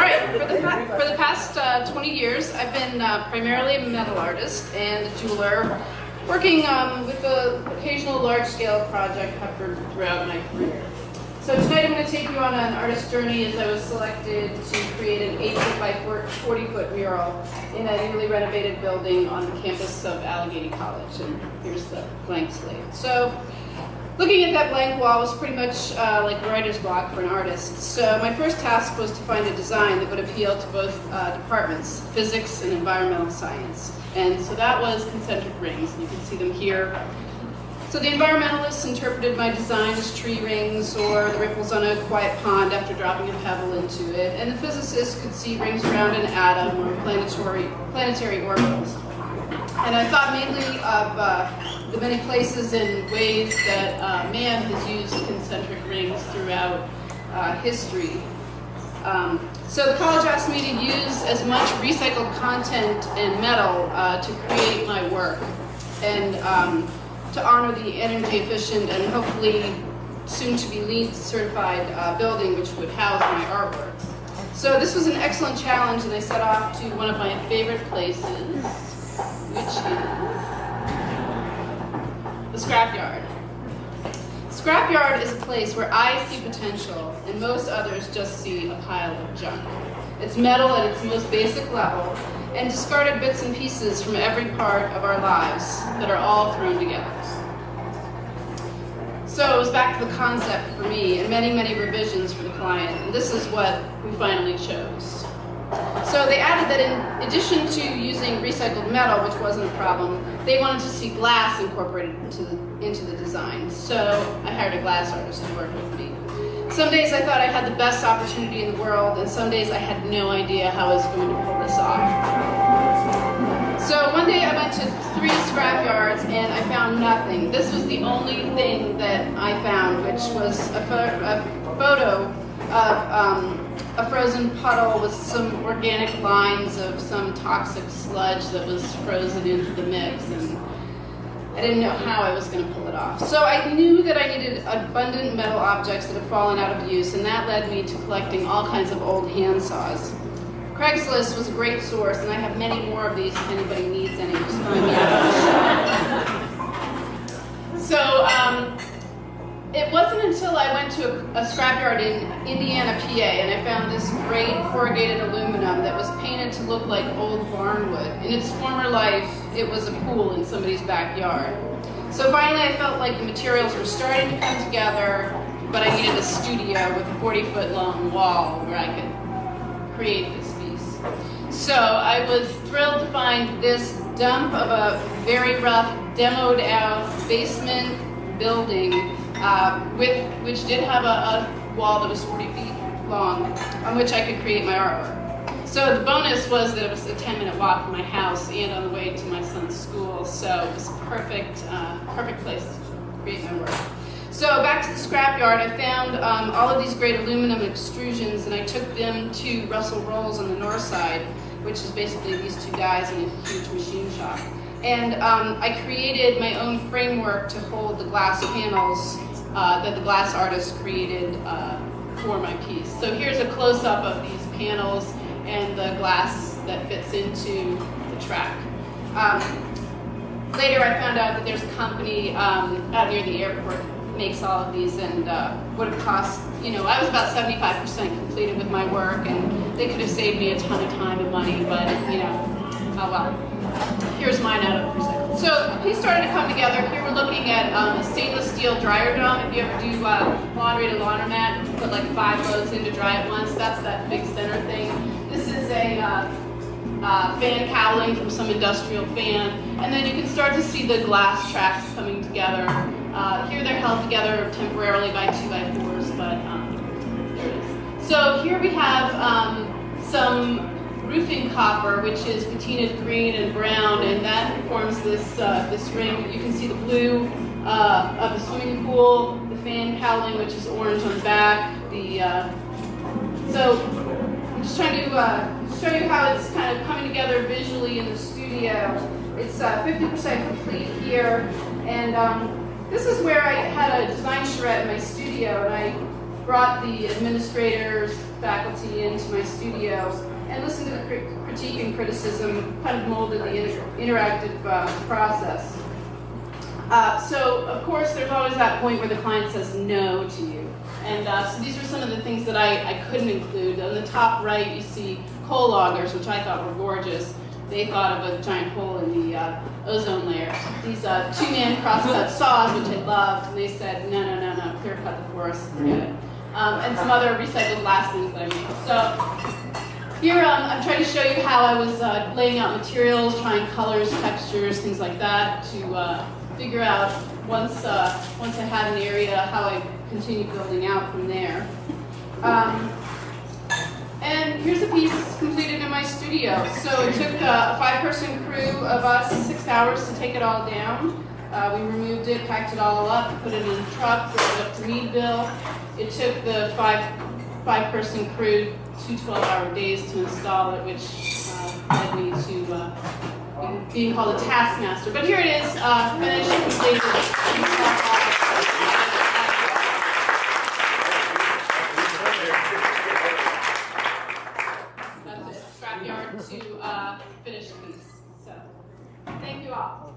right, for the past 20 years, I've been primarily a metal artist and a jeweler, working with the occasional large-scale project covered throughout my career. So tonight I'm going to take you on an artist journey as I was selected to create an 8-foot by 40-foot mural in a newly renovated building on the campus of Allegheny College. And here's the blank slate. So looking at that blank wall was pretty much like writer's block for an artist. So my first task was to find a design that would appeal to both departments, physics and environmental science. And so that was concentric rings, and you can see them here. So the environmentalists interpreted my design as tree rings or the ripples on a quiet pond after dropping a pebble into it. And the physicists could see rings around an atom or planetary orbitals. And I thought mainly of the many places and ways that man has used concentric rings throughout history. So the college asked me to use as much recycled content and metal to create my work and to honor the energy efficient and hopefully soon to be LEED certified building which would house my artwork. So this was an excellent challenge, and I set off to one of my favorite places, which is the scrapyard. Scrapyard is a place where I see potential and most others just see a pile of junk. It's metal at its most basic level and discarded bits and pieces from every part of our lives that are all thrown together. So it was back to the concept for me and many, many revisions for the client, and this is what we finally chose. So they added that in addition to using recycled metal, which wasn't a problem, they wanted to see glass incorporated into the design. So I hired a glass artist to work with me. Some days I thought I had the best opportunity in the world, and some days I had no idea how I was going to pull this off. So one day I went to 3 scrapyards and I found nothing. This was the only thing that I found, which was a photo of a frozen puddle with some organic lines of some toxic sludge that was frozen into the mix, and I didn't know how I was going to pull it off. So I knew that I needed abundant metal objects that had fallen out of use, and that led me to collecting all kinds of old hand saws. Craigslist was a great source, and I have many more of these if anybody needs any. Just find me out. So it wasn't until I went to a scrapyard in Indiana, PA, and I found this great corrugated aluminum that was painted to look like old barnwood. In its former life, it was a pool in somebody's backyard. So finally I felt like the materials were starting to come together, but I needed a studio with a 40-foot long wall where I could create this piece. So I was thrilled to find this dump of a very rough, demoed out basement building which did have a wall that was 40 feet long, on which I could create my artwork. So the bonus was that it was a 10-minute walk from my house and on the way to my son's school, so it was a perfect place to create my work. So back to the scrapyard, I found all of these great aluminum extrusions, and I took them to Russell Rolls on the north side, which is basically these 2 guys in a huge machine shop. And I created my own framework to hold the glass panels that the glass artist created for my piece. So here's a close-up of these panels and the glass that fits into the track. Later I found out that there's a company out near the airport that makes all of these, and would have cost, I was about 75% completed with my work, and they could have saved me a ton of time and money, but oh well. Here's mine out of recycled. So the piece started to come together. Here we're looking at a stainless steel dryer dome. If you ever do laundry at a laundromat, you put like 5 loads in to dry at once. That's that big center thing. This is a fan cowling from some industrial fan. And then you can start to see the glass tracks coming together. Here they're held together temporarily by 2x4s, but there it is. So here we have some roofing copper, which is patinaed green and brown, and that forms this this ring. You can see the blue of the swimming pool, the fan cowling, which is orange on the back. So I'm just trying to show you how it's kind of coming together visually in the studio. It's 50% complete here, and this is where I had a design charrette in my studio, and I brought the administrators, faculty into my studio and listened to the critique and criticism, kind of molded the interactive process. So, of course, there's always that point where the client says no to you. And so these are some of the things that I couldn't include. On the top right, you see coal loggers, which I thought were gorgeous. They thought of a giant hole in the ozone layer. These two-man cross-cut saws, which I loved, and they said, no, no, no, no, clear cut the forest, forget it. And some other recycled glass things that I made. So here I'm trying to show you how I was laying out materials, trying colors, textures, things like that, to figure out once I had an area, how I continued building out from there. And here's a piece completed in my studio. So it took a 5-person crew of us 6 hours to take it all down. We removed it, packed it all up, put it in a truck, drove it up to Meadville. It took the five-person crew 2 12-hour days to install it, which led me to being called a taskmaster. But here it is, finished, completed. That's it, scrapyard to finished piece. So, thank you all.